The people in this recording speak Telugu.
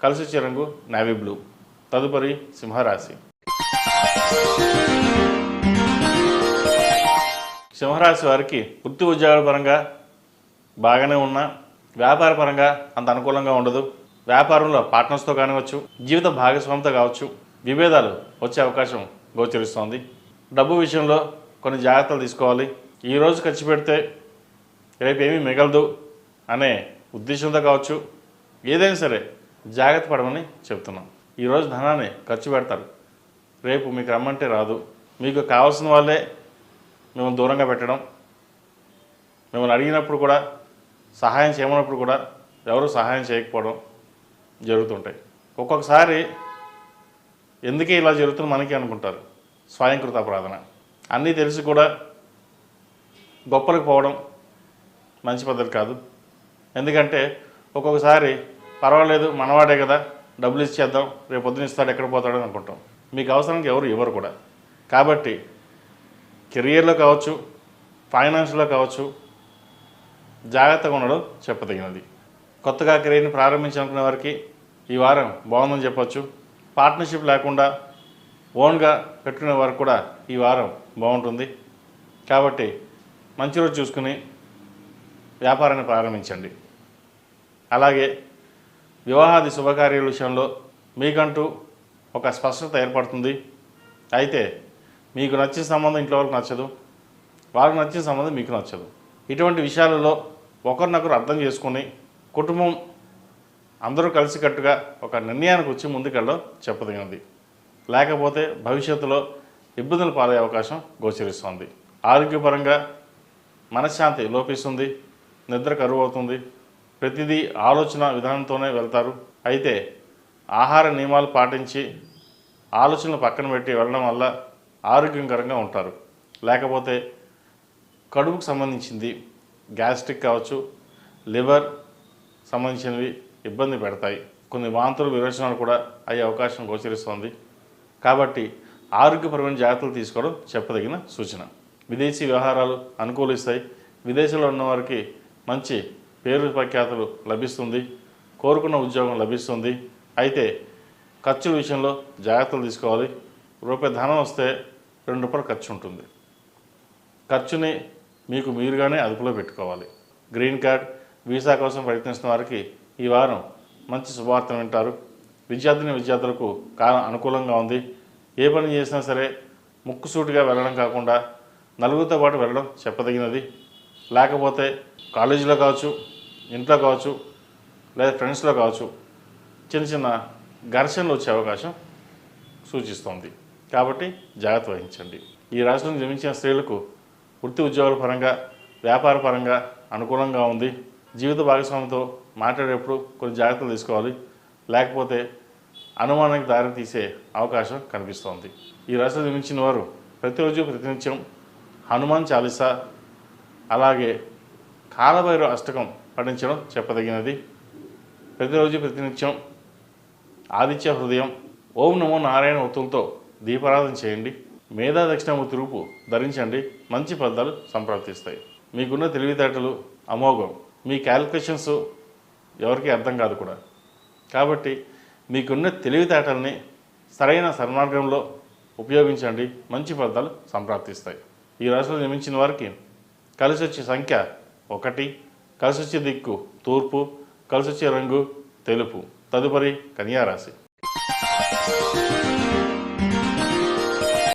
కలిసి వచ్చే రంగు నేవీ బ్లూ. తదుపరి సింహరాశి. సింహరాశి వారికి వృత్తి ఉద్యోగాల పరంగా బాగానే ఉన్నా వ్యాపార పరంగా అంత అనుకూలంగా ఉండదు. వ్యాపారంలో పార్ట్నర్స్తో కానివచ్చు, జీవిత భాగస్వామితో కావచ్చు, విభేదాలు వచ్చే అవకాశం గోచరిస్తోంది. డబ్బు విషయంలో కొన్ని జాగ్రత్తలు తీసుకోవాలి. ఈరోజు ఖర్చు పెడితే రేపు ఏమీ మిగలదు అనే ఉద్దేశంతో కావచ్చు, ఏదైనా సరే జాగ్రత్త పడమని చెప్తున్నాం. ఈరోజు ధనాన్ని ఖర్చు పెడతారు, రేపు మీకు రమ్మంటే రాదు. మీకు కావాల్సిన వాళ్ళే మిమ్మల్ని దూరంగా పెట్టడం, మిమ్మల్ని అడిగినప్పుడు కూడా సహాయం చేయమన్నప్పుడు కూడా ఎవరు సహాయం చేయకపోవడం జరుగుతుంటాయి. ఒక్కొక్కసారి ఎందుకే ఇలా జరుగుతుంది మనకి అనుకుంటారు. స్వయంకృత అపరాధన. అన్నీ తెలిసి కూడా గొప్పలకు పోవడం మంచి పద్ధతి కాదు. ఎందుకంటే ఒక్కొక్కసారి పర్వాలేదు మనవాడే కదా, డబ్బులు ఇచ్చేద్దాం, రేపు పొద్దున ఇస్తాడు, ఎక్కడ పోతాడో అనుకుంటాం. మీకు అవసరానికి ఎవరు ఇవ్వరు కూడా. కాబట్టి కెరియర్లో కావచ్చు, ఫైనాన్స్లో కావచ్చు జాగ్రత్తగా ఉండడం చెప్పదగినది. కొత్తగా కెరీర్ని ప్రారంభించాలనుకునే వారికి ఈ వారం బాగుందని చెప్పొచ్చు. పార్ట్నర్షిప్ లేకుండా ఓన్గా పెట్టుకునే వారికి కూడా ఈ వారం బాగుంటుంది. కాబట్టి మంచి రోజు చూసుకుని వ్యాపారాన్ని ప్రారంభించండి. అలాగే వివాహాది శుభకార్యాల విషయంలో మీకంటూ ఒక స్పష్టత ఏర్పడుతుంది. అయితే మీకు నచ్చిన సంబంధం ఇంట్లో వాళ్ళకి నచ్చదు, వాళ్ళకి నచ్చిన సంబంధం మీకు నచ్చదు. ఇటువంటి విషయాలలో ఒకరినొకరు అర్థం చేసుకుని కుటుంబం అందరూ కలిసికట్టుగా ఒక నిర్ణయానికి వచ్చి ముందుకెళ్ళడం చెప్పదగినది. లేకపోతే భవిష్యత్తులో ఇబ్బందులు పాలయ్యే అవకాశం గోచరిస్తుంది. ఆరోగ్యపరంగా మనశ్శాంతి లోపిస్తుంది, నిద్ర కరువు అవుతుంది, ప్రతిదీ ఆలోచన విధానంతోనే వెళ్తారు. అయితే ఆహార నియమాలు పాటించి ఆలోచనలు పక్కన పెట్టి వెళ్ళడం వల్ల ఆరోగ్యకరంగా ఉంటారు. లేకపోతే కడుపుకు సంబంధించింది గ్యాస్ట్రిక్ కావచ్చు, లివర్ సంబంధించినవి ఇబ్బంది పెడతాయి. కొన్ని వాంతులు విరోచనాలు కూడా అయ్యే అవకాశం గోచరిస్తుంది. కాబట్టి ఆరోగ్యపరమైన జాగ్రత్తలు తీసుకోవడం చెప్పదగిన సూచన. విదేశీ వ్యవహారాలు అనుకూలిస్తాయి. విదేశంలో ఉన్నవారికి మంచి పేరు ప్రఖ్యాతులు లభిస్తుంది, కోరుకున్న ఉద్యోగం లభిస్తుంది. అయితే ఖర్చుల విషయంలో జాగ్రత్తలు తీసుకోవాలి. రూపాయి ధనం వస్తే ₹2 ఖర్చు ఉంటుంది. ఖర్చుని మీకు మీరుగానే అదుపులో పెట్టుకోవాలి. గ్రీన్ కార్డ్, వీసా కోసం ప్రయత్నిస్తున్న వారికి ఈ వారం మంచి శుభవార్తలు వింటారు. విద్యార్థులకు కాలం అనుకూలంగా ఉంది. ఏ పని చేసినా సరే ముక్కుసూటిగా వెళ్ళడం కాకుండా నలుగురితో పాటు వెళ్ళడం చెప్పదగినది. లేకపోతే కాలేజీలో కావచ్చు, ఇంట్లో కావచ్చు, లేదా ఫ్రెండ్స్లో కావచ్చు చిన్న చిన్న ఘర్షణలు వచ్చే అవకాశం సూచిస్తోంది. కాబట్టి జాగ్రత్త వహించండి. ఈ రాశిలో జన్మించిన స్త్రీలకు వృత్తి ఉద్యోగాల పరంగా, వ్యాపార పరంగా అనుకూలంగా ఉంది. జీవిత భాగస్వామితో మాట్లాడేటప్పుడు కొన్ని జాగ్రత్తలు తీసుకోవాలి. లేకపోతే అనుమానానికి దారి తీసే అవకాశం కనిపిస్తోంది. ఈ రాశిలో జన్మించిన వారు ప్రతిరోజు ప్రతినిత్యం హనుమాన్ చాలీసా అలాగే కాలభైరవ అష్టకం పఠించడం చెప్పదగినది. ప్రతిరోజు ప్రతినిత్యం ఆదిత్య హృదయం, ఓం నమో నారాయణ ఒత్తులతో దీపారాధన చేయండి. మేధా దక్షిణామూర్తి రూపు ధరించండి. మంచి ఫలితాలు సంప్రాప్తిస్తాయి. మీకున్న తెలివితేటలు అమోఘం. మీ క్యాలిక్యులేషన్స్ ఎవరికి అర్థం కాదు కూడా. కాబట్టి మీకున్న తెలివితేటల్ని సరైన సన్మార్గంలో ఉపయోగించండి. మంచి ఫలితాలు సంప్రాప్తిస్తాయి. ఈ రాశిలో జన్మించిన వారికి కలిసి వచ్చే సంఖ్య 1, కలిసి వచ్చే దిక్కు తూర్పు, కలిసి వచ్చే రంగు తెలుపు. తదుపరి కన్యా రాశి.